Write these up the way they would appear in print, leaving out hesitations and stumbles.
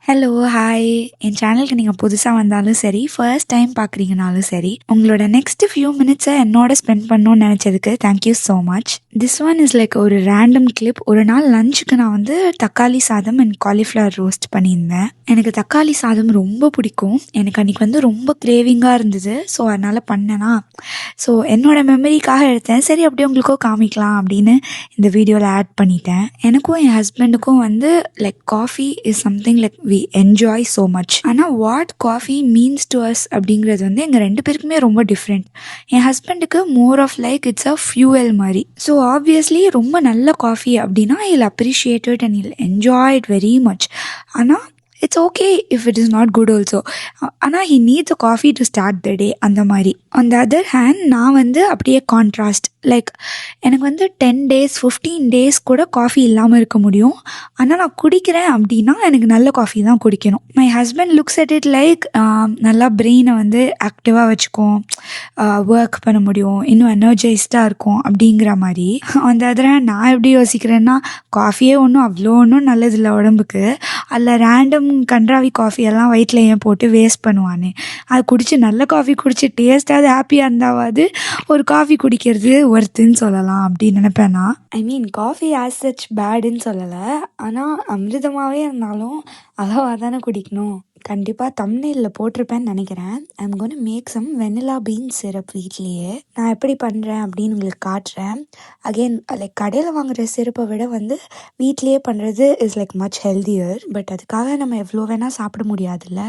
Hello, hi. என் சேனலுக்கு நீங்கள் புதுசாக வந்தாலும் சரி, ஃபர்ஸ்ட் டைம் பார்க்குறீங்கனாலும் சரி, உங்களோட நெக்ஸ்ட் ஃபியூ மினிட்ஸை என்னோட ஸ்பெண்ட் பண்ணணும்னு நினச்சதுக்கு thank you so much. This one is like ஒரு ரேண்டம் கிளிப். ஒரு நாள் லஞ்சுக்கு நான் வந்து தக்காளி சாதம் அண்ட் காலிஃப்ளவர் ரோஸ்ட் பண்ணியிருந்தேன். எனக்கு தக்காளி சாதம் ரொம்ப பிடிக்கும். எனக்கு அன்றைக்கி வந்து ரொம்ப கிரேவிங்காக இருந்தது. ஸோ அதனால் பண்ணேனா, ஸோ என்னோட மெமரிக்காக எடுத்தேன். சரி அப்படியே உங்களுக்கும் காமிக்கலாம் அப்படின்னு இந்த வீடியோவில் ஆட் பண்ணிட்டேன். எனக்கும் என் ஹஸ்பண்டுக்கும் வந்து like coffee is something like we enjoy so much. ஆனால் what coffee means to us அப்படிங்கிறது வந்து எங்கள் 2 பேருக்குமே ரொம்ப டிஃப்ரெண்ட். என் ஹஸ்பண்டுக்கு more of like it's a fuel மாதிரி. ஸோ ஆப்வியஸ்லி ரொம்ப நல்ல காஃபி அப்படின்னா I'll appreciate it and I'll enjoy it very much. ஆனால் it's okay if it is not good also. ஆனால் he needs a coffee to start the day அந்த மாதிரி. On the other hand நான் வந்து அப்படியே கான்ட்ராஸ்ட். லைக் எனக்கு வந்து 10 days 15 days கூட காஃபி இல்லாமல் இருக்க முடியும். ஆனால் நான் குடிக்கிறேன் அப்படின்னா எனக்கு நல்ல காஃபி தான் குடிக்கணும். My husband looks at it like நல்லா பிரெயினை வந்து ஆக்டிவாக வச்சுக்கும், ஒர்க் பண்ண முடியும், இன்னும் எனர்ஜைஸ்டாக இருக்கும் அப்படிங்கிற மாதிரி. அந்த அதர் ஹேண்ட் நான் எப்படி யோசிக்கிறேன்னா, காஃபியே ஒன்றும் நல்லதில்லை உடம்புக்கு. அதில் ரேண்டம் கன்றாவி காஃபியெல்லாம் வயிற்றில் ஏன் போட்டு வேஸ்ட் பண்ணுவானே, அது குடித்து நல்ல காஃபி குடித்து டேஸ்ட்டாவது ஹாப்பியாக இருந்தாவது ஒரு காஃபி குடிக்கிறது ஒர்த்துன்னு சொல்லலாம் அப்படின்னு நினைப்பேன் நான். ஐ மீன் காஃபி ஆஸ் சச் பேடுன்னு சொல்லலை, ஆனால் அமிர்தமாகவே இருந்தாலும் அளவாக தானே குடிக்கணும். கண்டிப்பாக தம்ப்நெயிலில் போட்டிருப்பேன்னு நினைக்கிறேன். I'm gonna make some vanilla bean syrup வீட்லேயே. நான் எப்படி பண்ணுறேன் அப்படின்னு உங்களுக்கு காட்டுறேன். அகெயின் லைக் கடையில் வாங்குகிற சிரப்பை விட வந்து வீட்லேயே பண்ணுறது is like much healthier. But அதுக்காக நம்ம எவ்வளோ வேணால் சாப்பிட முடியாதுல்ல.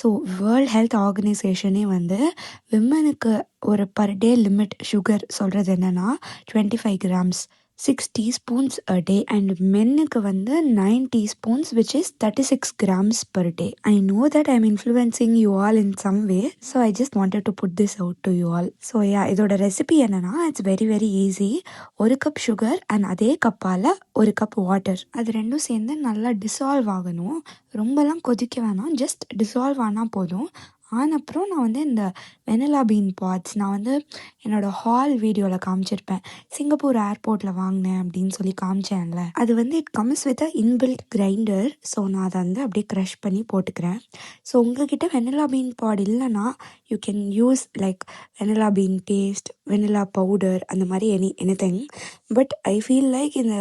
ஸோ வேர்ல்ட் ஹெல்த் ஆர்கனைசேஷனே வந்து விமனுக்கு ஒரு பர் டே லிமிட் சுகர் சொல்கிறது என்னென்னா 25 grams, 6 teaspoons a day, and மென்னுக்கு வந்து 9 teaspoons which is 36 grams per day. I know that I'm influencing you all in some way, so I just wanted to put this out to you all. So yeah, இதோட recipe என்னன்னா, it's very very easy. 1 cup sugar and அதே கப்பால் 1 cup water, அது ரெண்டும் சேர்ந்து நல்லா dissolve ஆகணும். ரொம்பலாம் கொதிக்க வேணாம், ஜஸ்ட் டிசால்வ் ஆனால் போதும். ஆனப்புறம் நான் வந்து இந்த வெனிலா பீன் பாட்ஸ் நான் வந்து என்னோடய ஹால் வீடியோவில் காமிச்சிருப்பேன். சிங்கப்பூர் ஏர்போர்ட்டில் வாங்கினேன் அப்படின்னு சொல்லி காமிச்சேன்ல, அது வந்து it comes with a inbuilt grinder. So நான் அதை வந்து அப்படியே க்ரஷ் பண்ணி போட்டுக்கிறேன். ஸோ உங்கள்கிட்ட வெனிலா பீன் பாட் இல்லைன்னா you can use like vanilla bean paste, vanilla powder, அந்த மாதிரி anything. But I feel like இந்த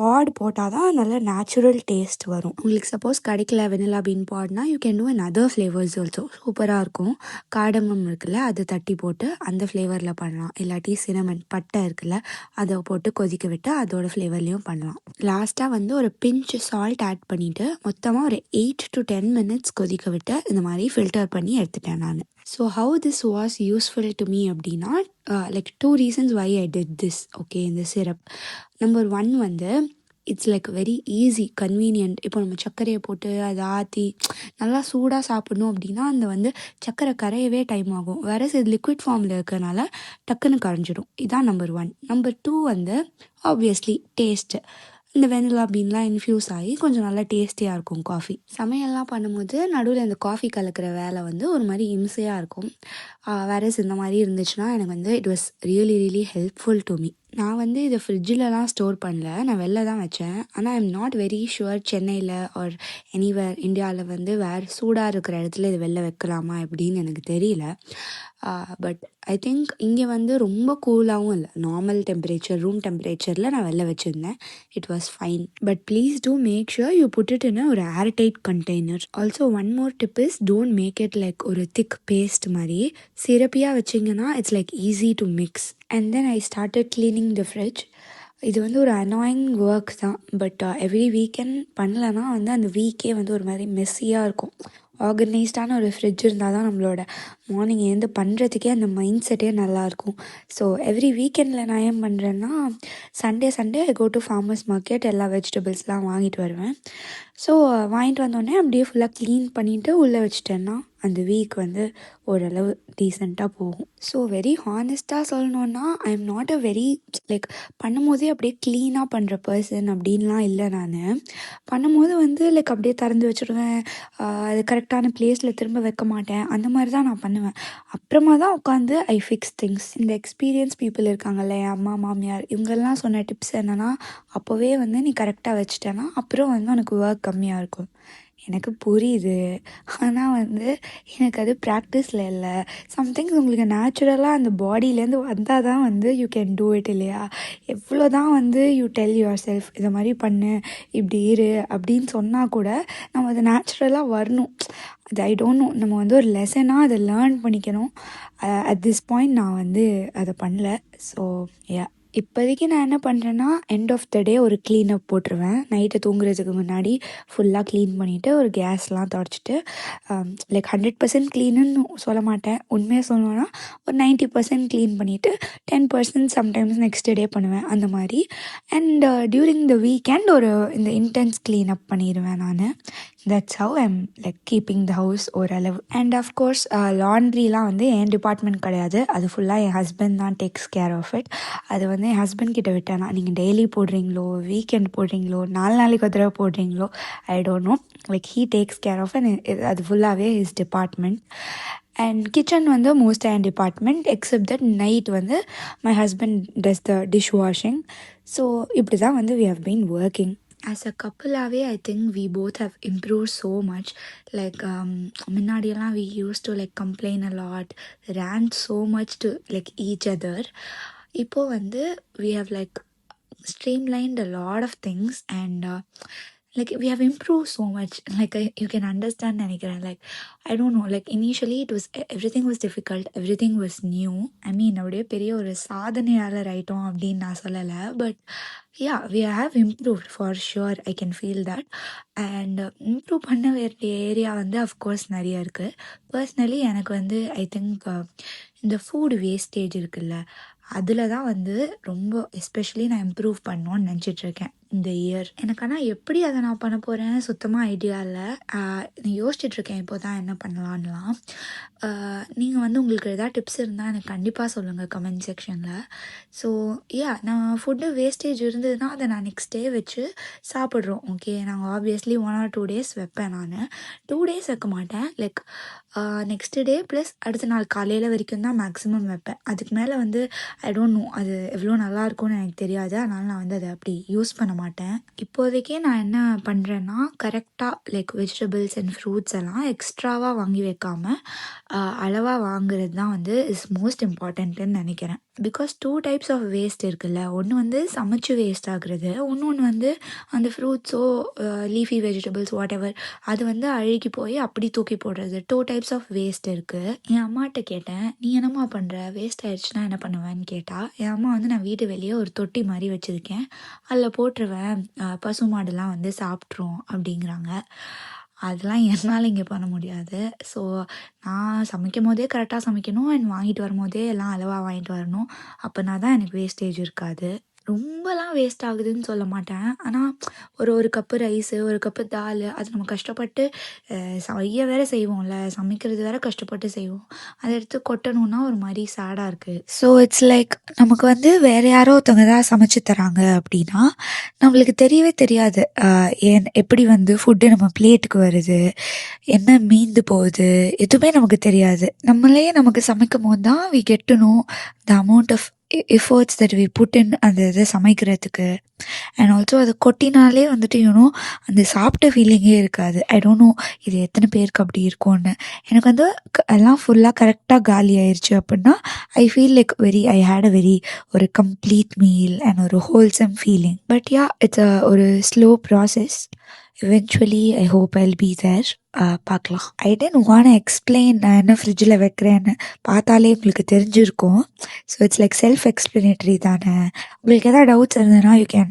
பாட் போட்டால் தான் நல்ல நேச்சுரல் டேஸ்ட் வரும். உங்களுக்கு சப்போஸ் கிடைக்கல வெனிலா பீன் பாட்னா you can do another flavours also. சூப்பராக இருக்கும். காடமம் இருக்குல்ல, அது தட்டி போட்டு அந்த ஃப்ளேவரில் பண்ணலாம். இல்லாட்டி சினமன் பட்டை இருக்குல்ல, அதை போட்டு கொதிக்க விட்டு அதோட ஃப்ளேவர்லேயும் பண்ணலாம். லாஸ்ட்டாக வந்து ஒரு பிஞ்ச் சால்ட் ஆட் பண்ணிவிட்டு மொத்தமாக ஒரு 8 to 10 minutes கொதிக்க விட்டு இந்த மாதிரி ஃபில்டர் பண்ணி எடுத்துட்டேன் நான். So how this was useful to me அப்படின்னா, like 2 reasons why I did this. Okay, இந்த சிரப் நம்பர் 1 வந்து it's like very easy, convenient. இப்போ நம்ம சர்க்கரையை போட்டு அதை ஆற்றி நல்லா சூடாக சாப்பிட்ணும் அப்படின்னா அந்த வந்து சர்க்கரை கரையவே டைம் ஆகும். வேற இது லிக்விட் ஃபார்மில் இருக்கிறனால டக்குன்னு கரைஞ்சிடும். இதான் நம்பர் 1. நம்பர் 2 வந்து ஆப்வியஸ்லி டேஸ்ட்டு. இந்த வெனிலா பீன்லாம் இன்ஃப்யூஸ் ஆகி கொஞ்சம் நல்லா டேஸ்டியாக இருக்கும் காஃபி. சமையல்லாம் பண்ணும்போது நடுவில் இந்த காஃபி கலக்கிற வேலை வந்து ஒரு மாதிரி இம்சையாக இருக்கும். வேறஸ் இந்த மாதிரி இருந்துச்சுன்னா எனக்கு வந்து it was really really helpful to me. நான் வந்து இதை ஃப்ரிட்ஜிலலாம் ஸ்டோர் பண்ணல, நான் வெளில தான் வச்சேன். ஆனால் I am not very sure சென்னையில் ஆர் எனிவேர் இந்தியாவில் வந்து வேறு சூடாக இருக்கிற இடத்துல இது வெளில வைக்கலாமா அப்படின்னு எனக்கு தெரியல. பட் ஐ திங்க் இங்கே வந்து ரொம்ப கூலாகவும் இல்லை, நார்மல் டெம்பரேச்சர், ரூம் டெம்பரேச்சரில் நான் வெளில வச்சுருந்தேன். It was fine. But please do make sure you put it in ஒரு airtight container. Also one more tip is don't make it like ஒரு திக் பேஸ்ட் மாதிரி. சிரப்பியாக வச்சிங்கன்னா it's like easy to mix. And then I started cleaning the fridge. இது வந்து ஒரு annoying work தான். But every weekend பண்ணலன்னா வந்து அந்த வீக்கே வந்து ஒரு மாதிரி மெஸ்ஸியாக இருக்கும். ஆர்கனைஸ்டான ஒரு ஃப்ரிட்ஜ் இருந்தால் தான் நம்மளோட மார்னிங் எழுந்து பண்ணுறதுக்கே அந்த மைண்ட் செட்டே நல்லாயிருக்கும். ஸோ எவ்ரி வீக்கெண்டில் நான் ஏன் பண்ணுறேன்னா, Sunday I go to farmers market, எல்லா வெஜிடபிள்ஸ்லாம் வாங்கிட்டு வருவேன். ஸோ வாங்கிட்டு வந்தோடனே அப்படியே ஃபுல்லாக க்ளீன் பண்ணிவிட்டு உள்ளே வச்சுட்டேன்னா அந்த வீக் வந்து ஓரளவு டீசெண்டாக போகும். ஸோ வெரி ஹானஸ்ட்டாக சொல்லணுன்னா I am not a very like பண்ணும்போதே அப்படியே க்ளீனாக பண்ணுற பர்சன் அப்படின்லாம் இல்லை. நான் பண்ணும்போது வந்து லைக் அப்படியே திறந்து வச்சுடுவேன், அது கரெக்டான ப்ளேஸில் திரும்ப வைக்க மாட்டேன், அந்த மாதிரி தான் நான் பண்ணுவேன். அப்புறமா தான் உட்காந்து ஐ ஃபிக்ஸ் திங்ஸ். இந்த எக்ஸ்பீரியன்ஸ் பீப்புள் இருக்காங்கல்ல, என் அம்மா மாமியார், இவங்கெல்லாம் சொன்ன டிப்ஸ் என்னென்னா, அப்போவே வந்து நீ கரெக்டாக வச்சுட்டேன்னா அப்புறம் வந்து உனக்கு ஒர்க் கம்மியாக இருக்கும். எனக்கு புரியுது. ஆனா வந்து எனக்கு அது ப்ராக்டிஸில் இல்லை. சம்திங்ஸ் உங்களுக்கு நேச்சுரலாக அந்த பாடியிலேருந்து வந்தால் தான் வந்து யூ கேன் டூ இட் இல்லையா? எவ்வளோ தான் வந்து யூ டெல் யுவர் செல்ஃப் இதை மாதிரி பண்ணு, இப்படி இரு அப்படின்னு சொன்னால் கூட நம்ம அது நேச்சுரலாக வரணும். அது ஐ டோன்ட் நோ, நம்ம வந்து ஒரு லெசனாக அதை லேர்ன் பண்ணிக்கணும். அட் திஸ் பாயிண்ட் நான் வந்து அதை பண்ணல. ஸோ யா, இப்போதைக்கு நான் என்ன பண்ணுறேன்னா, எண்ட் ஆஃப் த டே ஒரு க்ளீனப் போட்டுருவேன். நைட்டு தூங்குறதுக்கு முன்னாடி ஃபுல்லாக க்ளீன் பண்ணிவிட்டு ஒரு கேஸ்லாம் தொடச்சிட்டு, லைக் 100% க்ளீனுன்னு சொல்ல மாட்டேன். உண்மையாக சொல்லணும்னா ஒரு 90% க்ளீன் பண்ணிவிட்டு 10% சம்டைம்ஸ் நெக்ஸ்ட் டே பண்ணுவேன் அந்த மாதிரி. அண்ட் டியூரிங் த வீக்கெண்ட் ஒரு இந்த இன்டென்ஸ் க்ளீனப் பண்ணிடுவேன் நான். That's how I'm like keeping the house ஓரளவு. அண்ட் ஆஃப்கோர்ஸ் லாண்ட்ரிலாம் வந்து என் டிபார்ட்மெண்ட் கிடையாது. அது ஃபுல்லாக என் ஹஸ்பண்ட் தான் டேக்ஸ் கேர் ஆஃப் இட். அது வந்து என் ஹஸ்பண்ட் கிட்ட விட்டேன்னா, நீங்கள் டெய்லி போடுறீங்களோ, வீக்கெண்ட் போடுறீங்களோ, 4 நாளைக்கு ஒரு தடவை போடுறீங்களோ, I don't know. Like he takes care of and அது ஃபுல்லாகவே ஹிஸ் டிபார்ட்மெண்ட். அண்ட் கிச்சன் வந்து மோஸ்ட் என் டிபார்ட்மெண்ட், எக்ஸப்ட் தட் நைட் வந்து my husband does the dish washing. So இப்படி தான் வந்து we have been working. As a கப்புளாகவே I think we both have improve so much. Like முன்னாடியெல்லாம் we used to like complain a lot, rant so much to like each other. இப்போது வந்து we have like streamlined a lot of things and like we have improved so much. Like you can understand நினைக்கிறேன். Like I don't know, like initially it was everything was difficult, everything was new. I mean அப்படியே பெரிய ஒரு சாதனையாளர் ஆயிட்டோம் அப்படின்னு நான் சொல்லலை. But yeah, we have improved for sure. I can feel that. And improve பண்ண வேண்டிய ஏரியா வந்து அஃப்கோர்ஸ் நிறைய இருக்குது. பர்சனலி எனக்கு வந்து ஐ திங்க் இந்த ஃபுட் வேஸ்டேஜ் இருக்குல்ல, அதில் தான் வந்து ரொம்ப எஸ்பெஷலி நான் இம்ப்ரூவ் பண்ணணும்னு நினச்சிட்ருக்கேன் இந்த இயர். எனக்கு ஆனால் எப்படி அதை நான் பண்ண போகிறேன்னு சுத்தமாக ஐடியா இல்லை. நான் யோசிச்சுட்ருக்கேன் இப்போ தான் என்ன பண்ணலான்லாம். நீங்கள் வந்து உங்களுக்கு எதாவது டிப்ஸ் இருந்தால் எனக்கு கண்டிப்பாக சொல்லுங்கள் கமெண்ட் செக்ஷனில். ஸோ யா, நான் ஃபுட்டு வேஸ்டேஜ் இருந்ததுன்னா அதை நான் நெக்ஸ்ட் டே வச்சு சாப்பிட்றோம். ஓகே, நாங்கள் ஆப்வியஸ்லி 1 or 2 days வைப்பேன். நான் 2 days வைக்க மாட்டேன். லைக் நெக்ஸ்ட் டே ப்ளஸ் அடுத்த நாள் காலையில் வரைக்கும் தான் மேக்ஸிமம் வைப்பேன். அதுக்கு மேலே வந்து ஐ டோன்ட் நோ அது எவ்வளோ நல்லாயிருக்கும்னு எனக்கு தெரியாது. அதனால் நான் வந்து அதை அப்படி யூஸ் பண்ண மாட்டேன். இப்போதைக்கே நான் என்ன பண்ணுறேன்னா, கரெக்டாக லைக் வெஜிடபிள்ஸ் அண்ட் ஃப்ரூட்ஸ் எல்லாம் எக்ஸ்ட்ராவாக வாங்கி வைக்காமல் அளவாக வாங்குறது தான் வந்து இஸ் மோஸ்ட் இம்பார்ட்டன்ட்டுன்னு நினைக்கிறேன். பிகாஸ் 2 types ஆஃப் வேஸ்ட் இருக்குல்ல. ஒன்று வந்து சமைச்சு வேஸ்ட் ஆகுறது, இன்னொன்று வந்து அந்த ஃப்ரூட்ஸோ லீஃபி வெஜிடபிள்ஸ் வாட் எவர் அது வந்து அழுகி போய் அப்படி தூக்கி போடுறது. 2 types ஆஃப் வேஸ்ட் இருக்குது. என் அம்மாட்ட கேட்டேன், நீ என்னம்மா பண்ணுற, வேஸ்ட் ஆயிடுச்சுன்னா என்ன பண்ணுவேன்னு கேட்டால், என் அம்மா வந்து நான் வீட்டு வெளியே ஒரு தொட்டி மாதிரி வச்சுருக்கேன், அதில் போட்டுருவேன், பசு மாடுலாம் வந்து சாப்பிட்ரும் அப்படிங்கிறாங்க. அதெல்லாம் என்னால் இங்கே பண்ண முடியாது. ஸோ நான் சமைக்கும் போதே கரெக்டாக சமைக்கணும் அண்ட் வாங்கிட்டு வரும்போதே எல்லாம் அளவாக வாங்கிட்டு வரணும். அப்போனா தான் எனக்கு வேஸ்டேஜ் இருக்காது. ரொம்பலாம் வேஸ்ட் ஆகுதுன்னு சொல்ல மாட்டேன். ஆனால் ஒரு கப்பு ரைஸு, ஒரு கப்பு தால், அது நம்ம கஷ்டப்பட்டு செய்ய வேறு செய்வோம்ல, சமைக்கிறது வேறு கஷ்டப்பட்டு செய்வோம். அதை எடுத்து கொட்டணுன்னா ஒரு மாதிரி சேடாக இருக்குது. ஸோ இட்ஸ் லைக் நமக்கு வந்து வேறு யாரோ ஒருத்தவங்க தான் சமைச்சு தராங்க அப்படின்னா நம்மளுக்கு தெரியவே தெரியாது எப்படி வந்து ஃபுட்டு நம்ம பிளேட்டுக்கு வருது, என்ன மீந்து போகுது, எதுவுமே நமக்கு தெரியாது. நம்மளே நமக்கு சமைக்கும் போது தான் we get to know the amount of efforts that we put in அந்த இதை சமைக்கிறதுக்கு. அண்ட் ஆல்சோ அதை கொட்டினாலே வந்துட்டு யூனோ அந்த சாப்பிட்ட ஃபீலிங்கே இருக்காது. ஐ டோன்ட் நோ இது எத்தனை பேருக்கு அப்படி இருக்கும்னு. எனக்கு வந்து எல்லாம் ஃபுல்லாக கரெக்டாக காலி ஆயிடுச்சு அப்படின்னா I feel like I had a very ஒரு கம்ப்ளீட் மீல் அண்ட் ஒரு wholesome feeling. But yeah, it's ஒரு slow process. eventually I hope I'll be there. பார்க்கலாம். ஐ டென்ட் வாண்ட் எக்ஸ்பிளைன் நான் என்ன ஃப்ரிட்ஜில் வைக்கிறேன்னு. பார்த்தாலே உங்களுக்கு தெரிஞ்சிருக்கும். So it's like self explanatory தானே. உங்களுக்கு எதாவது டவுட்ஸ் இருந்ததுன்னா you can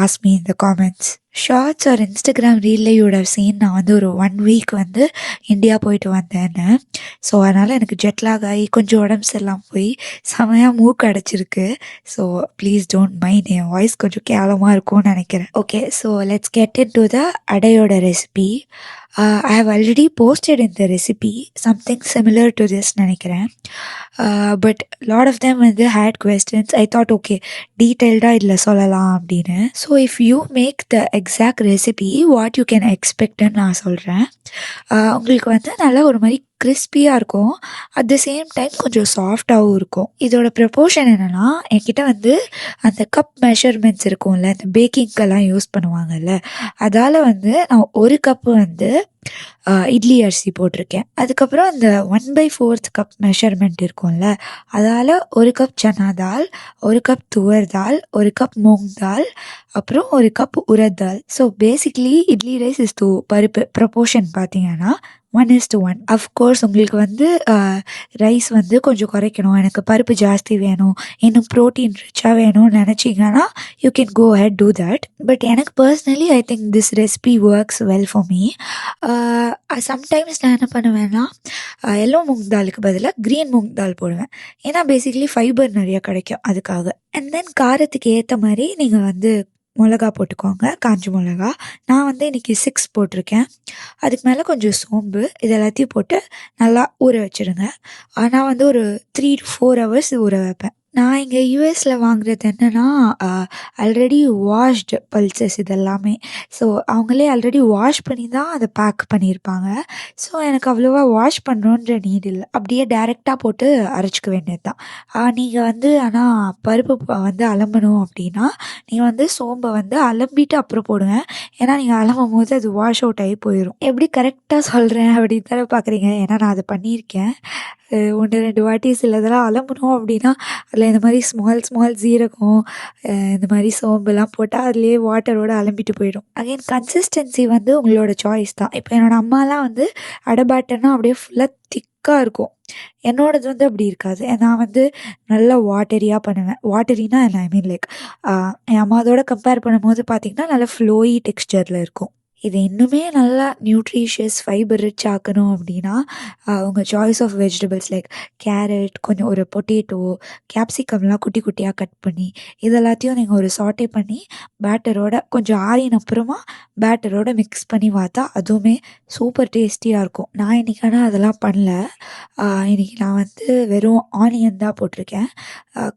ask me in the comments. Shorts or Instagram ரீலில் யூட் ஹவ் சீன் நான் வந்து ஒரு 1 week வந்து இந்தியா போயிட்டு வந்தேன்னு. ஸோ அதனால் எனக்கு ஜெட்லாக் ஆகி கொஞ்சம் உடம்பு சரியில்லாமல் போய் செமையாக மூக்கு அடைச்சிருக்கு. ஸோ ப்ளீஸ் டோன்ட் மைண்ட், என் வாய்ஸ் கொஞ்சம் கேவலமாக இருக்கும்னு நினைக்கிறேன். Okay, so let's get into the அடையோட recipe. I have already posted in the recipe something similar to this நினைக்கிறேன். But lot of them வந்து had questions. I thought okay, டீட்டெயில்டாக இதில் சொல்லலாம் அப்படின்னு. So if you make the exact recipe what you can expectன்னு நான் சொல்கிறேன். உங்களுக்கு வந்து நல்லா ஒரு மாதிரி கிறிஸ்பியாக இருக்கும், அட் த சேம் டைம் கொஞ்சம் சாஃப்டாகவும் இருக்கும். இதோட ப்ரப்போர்ஷன் என்னென்னா, என்கிட்ட வந்து அந்த கப் மெஷர்மெண்ட்ஸ் இருக்கும்ல, இந்த பேக்கிங்கெல்லாம் யூஸ் பண்ணுவாங்கல்ல, அதால் வந்து நான் 1 கப்பு வந்து இட்லி அரிசி போட்டிருக்கேன். அதுக்கப்புறம் அந்த 1/4 கப் மெஷர்மெண்ட் இருக்கும்ல, அதால் 1 cup chana dal, 1 cup toor dal, 1 cup moong dal, அப்புறம் 1 cup urad dal. So basically idli rice is two பருப்பு ப்ரொபோர்ஷன் பார்த்தீங்கன்னா 1:1. அஃப்கோர்ஸ் உங்களுக்கு வந்து ரைஸ் வந்து கொஞ்சம் குறைக்கணும், எனக்கு பருப்பு ஜாஸ்தி வேணும், இன்னும் ப்ரோட்டீன் ரிச்சாக வேணும்னு நினச்சிங்கன்னா you can go ahead do that. But எனக்கு personally I think this recipe works well for me. Sometimes நான் என்ன பண்ணுவேன்னா எல்லோ மூங் தாலுக்கு பதிலாக க்ரீன் மூங் தால் போடுவேன். ஏன்னா பேசிக்லி ஃபைபர் நிறையா கிடைக்கும் அதுக்காக. அண்ட் தென் காரத்துக்கு ஏற்ற மாதிரி நீங்கள் வந்து மிளகா போட்டுக்கோங்க, காஞ்ச மிளகா. நான் வந்து இன்றைக்கி 6 போட்டிருக்கேன். அதுக்கு மேலே கொஞ்சம் சோம்பு, இது எல்லாத்தையும் போட்டு நல்லா ஊற வச்சுருங்க. நான் வந்து ஒரு 3 to 4 hours ஊற வைப்பேன். நான் இங்கே யூஎஸில் வாங்குறது என்னென்னா ஆல்ரெடி வாஷ்டு பல்சஸ் இதெல்லாமே. ஸோ அவங்களே ஆல்ரெடி வாஷ் பண்ணி தான் அதை பேக் பண்ணியிருப்பாங்க. ஸோ எனக்கு அவ்வளோவா வாஷ் பண்ணணுன்ற நீட் இல்லை, அப்படியே டைரெக்டாக போட்டு அரைச்சிக்க வேண்டியது தான். நீங்கள் வந்து ஆனால் பருப்பு வந்து அலம்பணும் அப்படின்னா நீங்கள் வந்து சோம்பை வந்து அலம்பிட்டு அப்புறம் போடுங்க. ஏன்னா நீங்கள் அலம்பும் போது அது வாஷ் அவுட் ஆகி போயிடும். எப்படி கரெக்டாக சொல்கிறேன் அப்படின்னு தானே பார்க்குறீங்க, ஏன்னா நான் அதை பண்ணியிருக்கேன் 1-2 வாட்டி. சிலதெல்லாம் அலம்பணும் அப்படின்னா அதில் இந்த மாதிரி ஸ்மால் சீரகம், இந்த மாதிரி சோம்புலாம் போட்டால் அதுலேயே வாட்டரோடு அலம்பிட்டு போயிடும். அகைன் கன்சிஸ்டன்சி வந்து உங்களோட சாய்ஸ் தான். இப்போ என்னோடய அம்மாலாம் வந்து அடை பேட்டர்னா அப்படியே ஃபுல்லாக திக்காக இருக்கும், என்னோடது வந்து அப்படி இருக்காது. நான் வந்து நல்லா வாட்டரியாக பண்ணுவேன். வாட்டரினா ஐ மீன் லைக் என் அம்மாவோட கம்பேர் பண்ணும்போது பார்த்திங்கன்னா நல்லா ஃப்ளோயி டெக்ஸ்டரில் இருக்கும். இது இன்னுமே நல்லா நியூட்ரிஷியஸ் ஃபைபர் ரிச் ஆக்கணும் அப்படின்னா உங்கள் choice of vegetables like carrot, கொஞ்சம் ஒரு பொட்டேட்டோ, கேப்சிகம்லாம் குட்டி குட்டியாக கட் பண்ணி இது எல்லாத்தையும் நீங்கள் ஒரு சாட்டே பண்ணி பேட்டரோட கொஞ்சம் ஆறின அப்புறமா பேட்டரோட மிக்ஸ் பண்ணி பார்த்தா அதுவுமே சூப்பர் டேஸ்டியாக இருக்கும். நான் இன்றைக்கி ஆனால் அதெல்லாம் பண்ணல. இன்றைக்கி நான் வந்து வெறும் ஆனியன் தான் போட்டிருக்கேன்.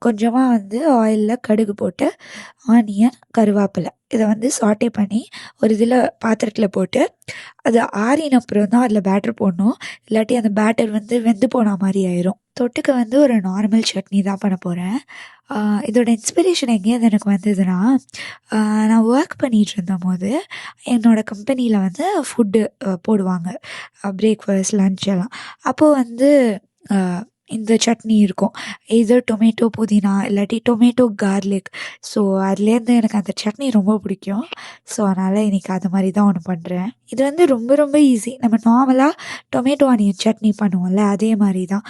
கொஞ்சமாக வந்து ஆயிலில் கடுகு போட்டு ஆனியன், கருவேப்பிலை இதை வந்து சாட்டே பண்ணி ஒரு இதில் பாத்திரத்தில் போட்டு அது ஆறின அப்புறம் தான் அதில் பேட்டர் போடணும். இல்லாட்டி அந்த பேட்டர் வந்து வெந்து போன மாதிரி ஆயிரும். தொட்டுக்க வந்து ஒரு நார்மல் சட்னி தான் பண்ண போகிறேன். இதோட இன்ஸ்பிரேஷன் எங்கேயாவது எனக்கு வந்ததுன்னா நான் ஒர்க் பண்ணிகிட்டு இருந்தபோது என்னோடய கம்பெனியில் வந்து ஃபுட்டு போடுவாங்க, பிரேக்ஃபாஸ்ட், லன்ச் எல்லாம். அப்போது வந்து இந்த சட்னி இருக்கும், இது டொமேட்டோ புதினா இல்லாட்டி டொமேட்டோ கார்லிக். ஸோ அதுலேருந்து எனக்கு அந்த சட்னி ரொம்ப பிடிக்கும். ஸோ அதனால் இன்றைக்கி அது மாதிரி தான் ஒன்று பண்ணுறேன். இது வந்து ரொம்ப ரொம்ப ஈஸி. நம்ம நார்மலாக டொமேட்டோ ஆனியன் சட்னி பண்ணுவோம்ல, அதே மாதிரி தான்.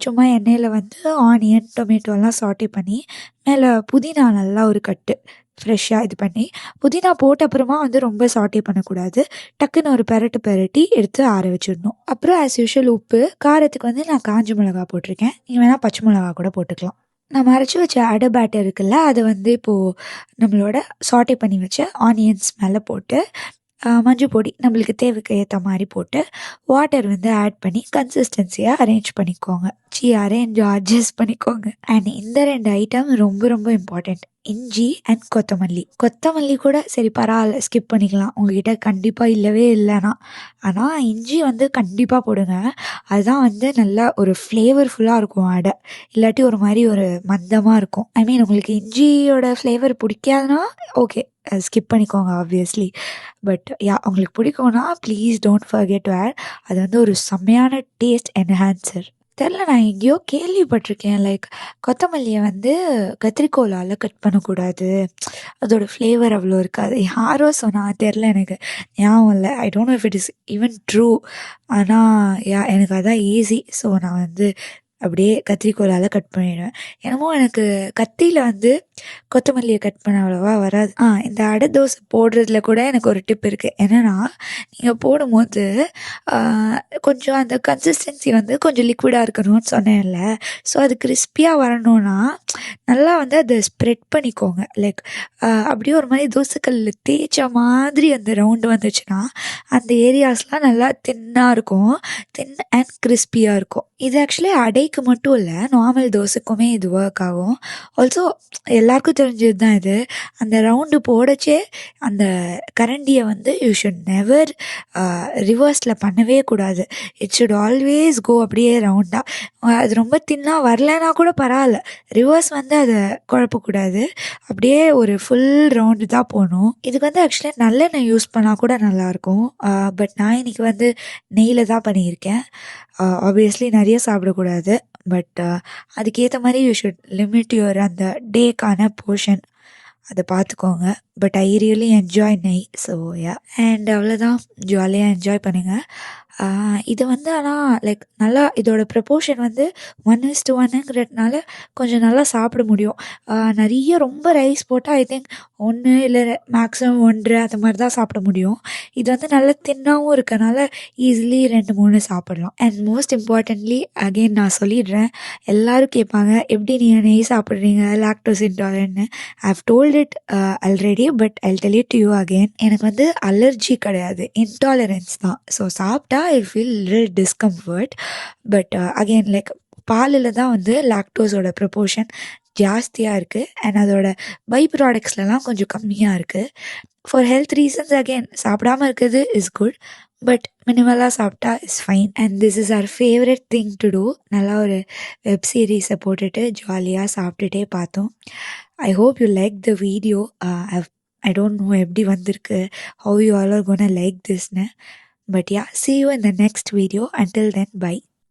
சும்மா எண்ணெயில் வந்து ஆனியன், டொமேட்டோலாம் சாட்டே பண்ணி மேலே புதினா நல்லா ஒரு கட்டு ஃப்ரெஷ்ஷாக இது பண்ணி, புதினா போட்ட அப்புறமா வந்து ரொம்ப சாட்டே பண்ணக்கூடாது, டக்குன்னு ஒரு பெரட்டி எடுத்து ஆற வச்சிடணும். அப்புறம் ஆஸ் யூஷுவல் உப்பு, காரத்துக்கு வந்து நான் காஞ்ச மிளகா போட்டிருக்கேன், நீங்கள் வேணால் பச்சை மிளகா கூட போட்டுக்கலாம். நம்ம அரைச்சி வச்ச அடை பேட்டர் இருக்குல்ல, அதை வந்து இப்போது நம்மளோட சாட்டே பண்ணி வச்ச ஆனியன்ஸ் மேலே போட்டு மஞ்சள் பொடி நம்மளுக்கு தேவைக்கு ஏற்ற மாதிரி போட்டு வாட்டர் வந்து ஆட் பண்ணி கன்சிஸ்டன்சியாக அரேஞ்ச் பண்ணிக்கோங்க. அட்ஜஸ்ட் பண்ணிக்கோங்க. அண்ட் இந்த 2 ஐட்டம் ரொம்ப ரொம்ப இம்பார்ட்டண்ட், இஞ்சி அண்ட் கொத்தமல்லி கூட சரி பரவாயில்ல ஸ்கிப் பண்ணிக்கலாம், உங்ககிட்ட கண்டிப்பாக இல்லவே இல்லைன்னா. ஆனால் இஞ்சி வந்து கண்டிப்பாக போடுங்க, அதுதான் வந்து நல்லா ஒரு ஃப்ளேவர்ஃபுல்லாக இருக்கும் அடை. இல்லாட்டி ஒரு மாதிரி ஒரு மந்தமாக இருக்கும். ஐ மீன் உங்களுக்கு இஞ்சியோட ஃப்ளேவர் பிடிக்காதுன்னா ஓகே ஸ்கிப் பண்ணிக்கோங்க ஆப்வியஸ்லி. பட் உங்களுக்கு பிடிக்கும்னா please don't forget to add. அது வந்து ஒரு செம்மையான டேஸ்ட் என்ஹான்சர். தெரில, நான் எங்கேயோ கேள்விப்பட்டிருக்கேன் லைக் கொத்தமல்லியை வந்து கத்திரிக்கோலால் கட் பண்ணக்கூடாது, அதோட ஃப்ளேவர் அவ்வளோ இருக்காது. யாரோ சொன்னால் தெரில, எனக்கு ஞாபகம் இல்லை. ஐ don't know if it is even true. ஆனால் எனக்கு அதான் ஈஸி. ஸோ நான் வந்து அப்படியே கத்திரிக்கோலால் கட் பண்ணிடுவேன். என்னமோ எனக்கு கத்தியில் வந்து கொத்தமல்லியை கட் பண்ண அவ்வளோவா வராது. இந்த அடை தோசை போடுறதுல கூட எனக்கு ஒரு டிப் இருக்குது. என்னென்னா நீங்கள் போடும்போது கொஞ்சம் அந்த கன்சிஸ்டன்சி வந்து கொஞ்சம் லிக்விடாக இருக்கணும்னு சொன்னேன்ல, ஸோ அது கிறிஸ்பியாக வரணும்னா நல்லா வந்து அதை ஸ்ப்ரெட் பண்ணிக்கோங்க. லைக் அப்படியே ஒரு மாதிரி தோசைக்கல் தேய்ச்ச மாதிரி அந்த ரவுண்டு வந்துச்சுன்னா அந்த ஏரியாஸ்லாம் நல்லா தின்னாக இருக்கும், தின் அண்ட் கிறிஸ்பியாக இருக்கும். இது ஆக்சுவலி அடைக்கு மட்டும் இல்லை, நார்மல் தோசைக்குமே இது ஒர்க் ஆகும். ஆல்சோ எல்லாருக்கும் தெரிஞ்சது தான் இது. அந்த ரவுண்டு போடச்சே அந்த கரண்டியை வந்து யூ ஷுட் நெவர் ரிவர்ஸில் பண்ணவே கூடாது. இட் ஷுட் ஆல்வேஸ் கோ அப்படியே ரவுண்டாக. அது ரொம்ப தின்னாக வரலைன்னா கூட பரவாயில்ல, ரிவர்ஸ் வந்து அதை குழப்பக்கூடாது. அப்படியே ஒரு ஃபுல் ரவுண்டு தான் போகணும். இதுக்கு வந்து ஆக்சுவலி நல்லெண்ணெய் யூஸ் பண்ணால் கூட நல்லாயிருக்கும். பட் நான் இன்றைக்கி வந்து நெய்யில் தான் பண்ணியிருக்கேன். ஆப்வியஸ்லி நிறைய சாப்பிடக்கூடாது. பட் அதுக்கேற்ற மாதிரி யூ ஷுட் லிமிட் யுவர் அந்த டேக்கான போர்ஷன், அதை பார்த்துக்கோங்க. பட் ஐ ரியலி என்ஜாய் நெய். ஸோ யா, அண்ட் அவ்வளோதான், ஜாலியாக என்ஜாய் பண்ணுங்கள். இது வந்து ஆனால் லைக் நல்லா இதோட ப்ரப்போர்ஷன் வந்து 1:1ங்கிறதுனால கொஞ்சம் நல்லா சாப்பிட முடியும். நிறைய ரொம்ப ரைஸ் போட்டால் ஐ திங்க் 1 இல்லை மேக்ஸிமம் 1.5 அந்த மாதிரி தான் சாப்பிட முடியும். இது வந்து நல்லா தின்னாகவும் இருக்கனால ஈஸிலி 2-3 சாப்பிடலாம். அண்ட் மோஸ்ட் இம்பார்ட்டன்ட்லி அகெயின் நான் சொல்லிடுறேன், எல்லோரும் கேட்பாங்க எப்படி நீங்கள் நெய் சாப்பிட்றீங்க லாக்டோஸ் இன்டாலரன்ட்னு. I have told it already, but I tell it to you again. எனக்கு வந்து அலர்ஜி கிடையாது, இன்டாலரன்ஸ் தான். ஸோ சாப்பிட்டா I feel little discomfort. But again like பாலில் தான் வந்து லாக்டோஸோட ப்ரப்போர்ஷன் ஜாஸ்தியாக இருக்குது அண்ட் அதோட பை ப்ராடக்ட்ஸ்லாம் கொஞ்சம் கம்மியாக இருக்குது. ஃபார் ஹெல்த் ரீசன்ஸ் அகெயின் சாப்பிடாமல் இருக்கிறது இஸ் குட், பட் மினிமலாக சாப்பிட்டா is fine. And this is our favourite thing to do. நல்லா ஒரு வெப் சீரீஸை போட்டுட்டு ஜாலியாக சாப்பிட்டுட்டே பார்த்தோம். I hope you like the video. I don't know எப்படி வந்திருக்கு, how you all are gonna like this. But yeah, see you in the next video. Until then, bye.